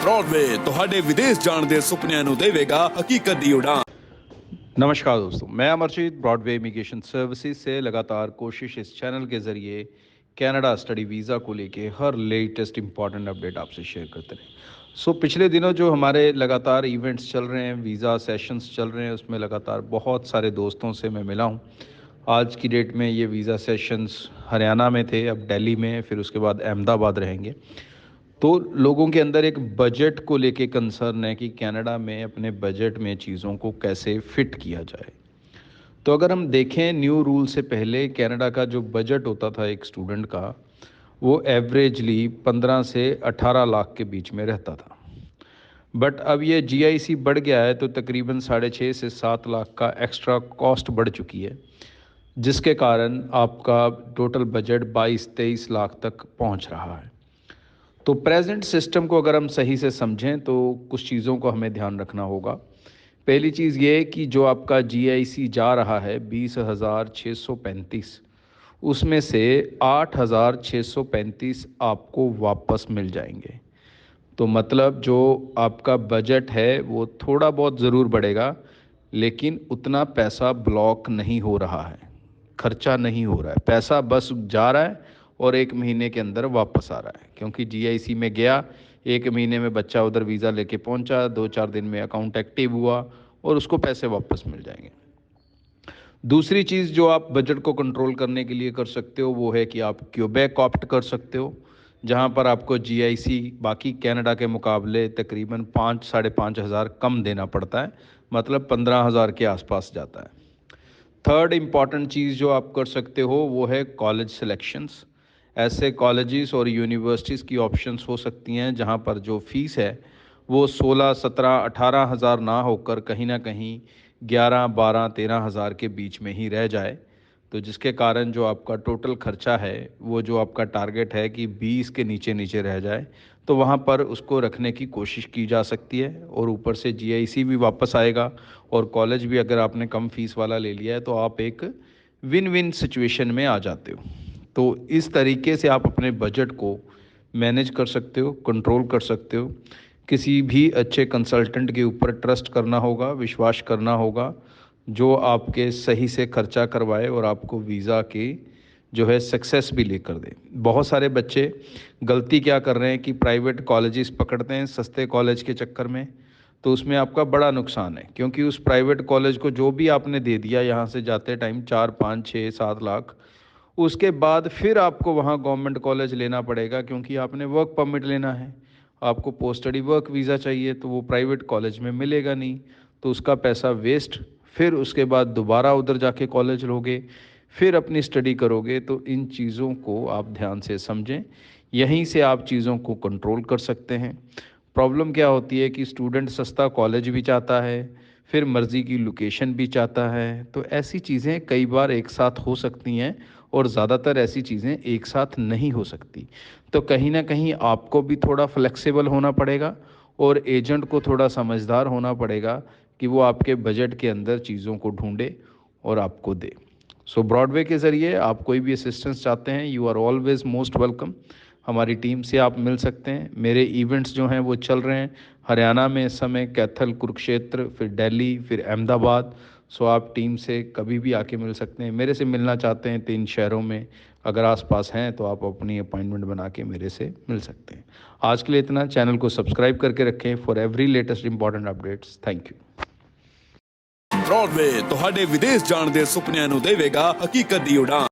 Broadway ਤੁਹਾਡੇ ਵਿਦੇਸ਼ ਜਾਣ ਦੇ ਸੁਪਨਿਆਂ ਨੂੰ ਦੇਵੇਗਾ ਹਕੀਕਤ ਦੀ ਉਡਾਨ। नमस्कार दोस्तों, मैं अमरजीत ब्रॉडवे इमिग्रेशन सर्विसेज से लगातार कोशिश इस चैनल के ज़रिए कनाडा स्टडी वीज़ा को लेके हर लेटेस्ट इंपॉर्टेंट अपडेट आपसे शेयर करते रहे। पिछले दिनों जो हमारे लगातार इवेंट्स चल रहे हैं, वीज़ा सेशंस चल रहे हैं, उसमें लगातार बहुत सारे दोस्तों से मैं मिला हूँ। आज की डेट में ये वीज़ा सेशंस हरियाणा में थे, अब दिल्ली में, फिर उसके बाद अहमदाबाद रहेंगे। तो लोगों के अंदर एक बजट को लेके कंसर्न है कि कनाडा में अपने बजट में चीज़ों को कैसे फिट किया जाए। तो अगर हम देखें न्यू रूल से पहले कनाडा का जो बजट होता था एक स्टूडेंट का, वो एवरेजली 15 से 18 लाख के बीच में रहता था। बट अब ये जीआईसी बढ़ गया है तो तकरीबन 6.5 से 7 लाख का एक्स्ट्रा कॉस्ट बढ़ चुकी है, जिसके कारण आपका टोटल बजट 22-23 लाख तक पहुंच रहा है। तो प्रेजेंट सिस्टम को अगर हम सही से समझें तो कुछ चीज़ों को हमें ध्यान रखना होगा। पहली चीज़ ये कि जो आपका जीआईसी जा रहा है 20,635, उसमें से 8,635 आपको वापस मिल जाएंगे। तो मतलब जो आपका बजट है वो थोड़ा बहुत ज़रूर बढ़ेगा, लेकिन उतना पैसा ब्लॉक नहीं हो रहा है, खर्चा नहीं हो रहा है, पैसा बस जा रहा है और 1 महीने के अंदर वापस आ रहा है। क्योंकि जीआईसी में गया, 1 महीने में बच्चा उधर वीज़ा लेके पहुंचा, 2-4 दिन में अकाउंट एक्टिव हुआ और उसको पैसे वापस मिल जाएंगे। दूसरी चीज़ जो आप बजट को कंट्रोल करने के लिए कर सकते हो वो है कि आप क्यूबेक ऑप्ट कर सकते हो, जहां पर आपको जीआईसी बाकी कनाडा के मुकाबले तकरीबन 5-5.5 हज़ार कम देना पड़ता है, मतलब 15,000 के आसपास जाता है। थर्ड इम्पॉर्टेंट चीज़ जो आप कर सकते हो वो है कॉलेज सिलेक्शंस। ऐसे कॉलेजेस और यूनिवर्सिटीज़ की ऑप्शंस हो सकती हैं जहां पर जो फ़ीस है वो 16, 17, 18 हज़ार ना होकर कहीं ना कहीं 11, 12, 13 हज़ार के बीच में ही रह जाए। तो जिसके कारण जो आपका टोटल खर्चा है वो जो आपका टारगेट है कि 20 के नीचे नीचे रह जाए, तो वहाँ पर उसको रखने की कोशिश की जा सकती है। और ऊपर से जीआईसी भी वापस आएगा और कॉलेज भी अगर आपने कम फीस वाला ले लिया है तो आप एक विन विन सिचुएशन में आ जाते हो। तो इस तरीके से आप अपने बजट को मैनेज कर सकते हो, कंट्रोल कर सकते हो। किसी भी अच्छे कंसल्टेंट के ऊपर ट्रस्ट करना होगा, विश्वास करना होगा, जो आपके सही से खर्चा करवाए और आपको वीज़ा की जो है सक्सेस भी लेकर दे। बहुत सारे बच्चे गलती क्या कर रहे हैं कि प्राइवेट कॉलेजेस पकड़ते हैं सस्ते कॉलेज के चक्कर में, तो उसमें आपका बड़ा नुकसान है। क्योंकि उस प्राइवेट कॉलेज को जो भी आपने दे दिया यहाँ से जाते टाइम 4, 5, 6, 7 लाख, उसके बाद फिर आपको वहाँ गवर्नमेंट कॉलेज लेना पड़ेगा, क्योंकि आपने वर्क परमिट लेना है, आपको पोस्ट स्टडी वर्क वीज़ा चाहिए, तो वो प्राइवेट कॉलेज में मिलेगा नहीं, तो उसका पैसा वेस्ट। फिर उसके बाद दोबारा उधर जाके कॉलेज लोगे, फिर अपनी स्टडी करोगे। तो इन चीज़ों को आप ध्यान से समझें, यहीं से आप चीज़ों को कंट्रोल कर सकते हैं। प्रॉब्लम क्या होती है कि स्टूडेंट सस्ता कॉलेज भी चाहता है, फिर मर्ज़ी की लोकेशन भी चाहता है, तो ऐसी चीज़ें कई बार एक साथ हो सकती हैं और ज़्यादातर ऐसी चीज़ें एक साथ नहीं हो सकती। तो कहीं ना कहीं आपको भी थोड़ा फ्लेक्सिबल होना पड़ेगा और एजेंट को थोड़ा समझदार होना पड़ेगा कि वो आपके बजट के अंदर चीज़ों को ढूंढे और आपको दे। ब्रॉडवे के ज़रिए आप कोई भी असिस्टेंस चाहते हैं, you are always most welcome. हमारी टीम से आप मिल सकते हैं। मेरे इवेंट्स जो हैं वो चल रहे हैं हरियाणा में इस समय, कैथल, कुरुक्षेत्र, फिर दिल्ली, फिर अहमदाबाद। आप टीम से कभी भी आके मिल सकते हैं। मेरे से मिलना चाहते हैं 3 शहरों में, अगर आसपास हैं तो आप अपनी अपॉइंटमेंट बना के मेरे से मिल सकते हैं। आज के लिए इतना। चैनल को सब्सक्राइब करके रखें for every latest important updates. Thank you. Broadway ਤੁਹਾਡੇ ਵਿਦੇਸ਼ ਜਾਣ ਦੇ ਸੁਪਨਿਆਂ ਨੂੰ ਦੇਵੇਗਾ ਹਕੀਕਤ ਦੀ ਉਡਾਨ।